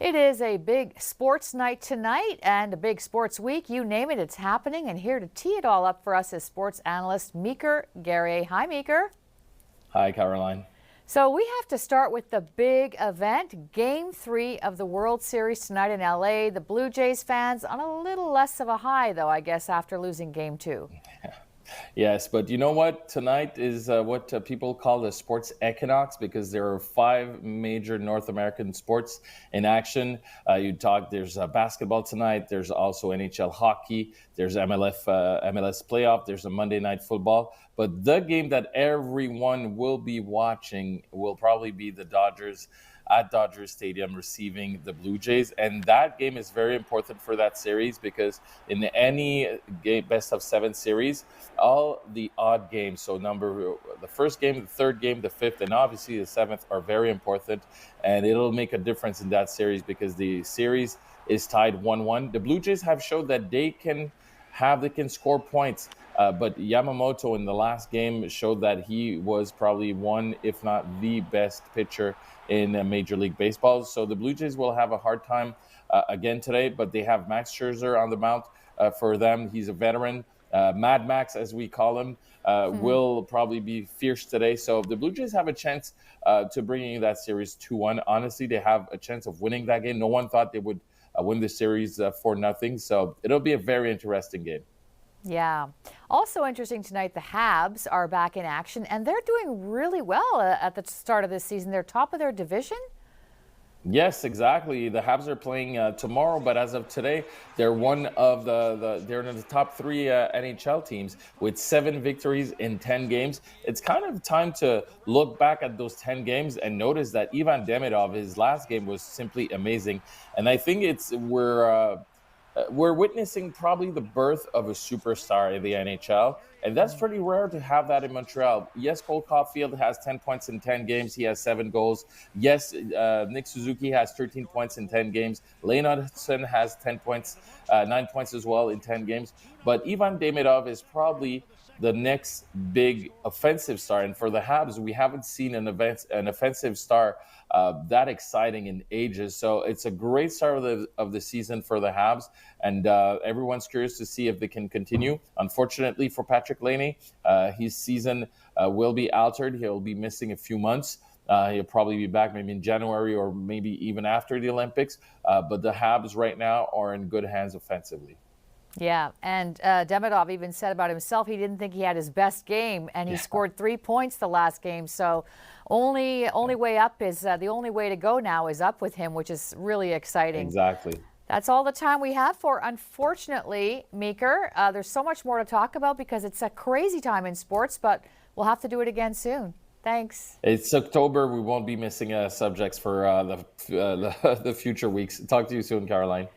It is a big sports night tonight and a big sports week. You name it, it's happening. And here to tee it all up for us is sports analyst Meeker Guerrier. Hi, Meeker. Hi, Caroline. So we have to start with the big event, Game 3 of the World Series tonight in LA. The Blue Jays fans on a little less of a high, though, I guess, after losing Game 2. Yes, but you know what? Tonight is what people call the sports equinox because there are 5 major North American sports in action. There's basketball tonight. There's also NHL hockey. There's MLS playoff. There's a Monday night football. But the game that everyone will be watching will probably be the Dodgers at Dodger Stadium receiving the Blue Jays. And that game is very important for that series because in any game, best of 7 series, all the odd games, so the first game, the third game, the fifth, and obviously the seventh are very important. And it'll make a difference in that series because the series is tied 1-1. The Blue Jays have showed that they can score points. But Yamamoto in the last game showed that he was probably one, if not the best pitcher in Major League Baseball. So the Blue Jays will have a hard time again today, but they have Max Scherzer on the mound for them. He's a veteran. Mad Max, as we call him, will probably be fierce today. So the Blue Jays have a chance to bring that series 2-1. Honestly, they have a chance of winning that game. No one thought they would win the series 4-0. So it'll be a very interesting game. Yeah. Also interesting tonight, the Habs are back in action, and they're doing really well at the start of this season. They're top of their division. Yes, exactly. The Habs are playing tomorrow, but as of today, they're one of they're in the top 3 NHL teams with 7 victories in 10 games. It's kind of time to look back at those 10 games and notice that Ivan Demidov, his last game was simply amazing, and I think we're witnessing probably the birth of a superstar in the NHL, and that's pretty rare to have that in Montreal. Yes, Cole Caulfield has 10 points in 10 games. He has 7 goals. Yes, Nick Suzuki has 13 points in 10 games. Lane Hudson has 10 points, 9 points as well in 10 games. But Ivan Demidov is probably the next big offensive star. And for the Habs, we haven't seen an offensive star that exciting in ages. So it's a great start of the season for the Habs. And everyone's curious to see if they can continue. Unfortunately for Patrick Laine, his season will be altered. He'll be missing a few months. He'll probably be back maybe in January or maybe even after the Olympics. But the Habs right now are in good hands offensively. Yeah, and Demidov even said about himself he didn't think he had his best game, and he scored 3 points the last game. So only way up is the only way to go now is up with him, which is really exciting. Exactly. That's all the time we have for, unfortunately, Meeker. There's so much more to talk about because it's a crazy time in sports, but we'll have to do it again soon. Thanks. It's October. We won't be missing subjects for the future weeks. Talk to you soon, Caroline.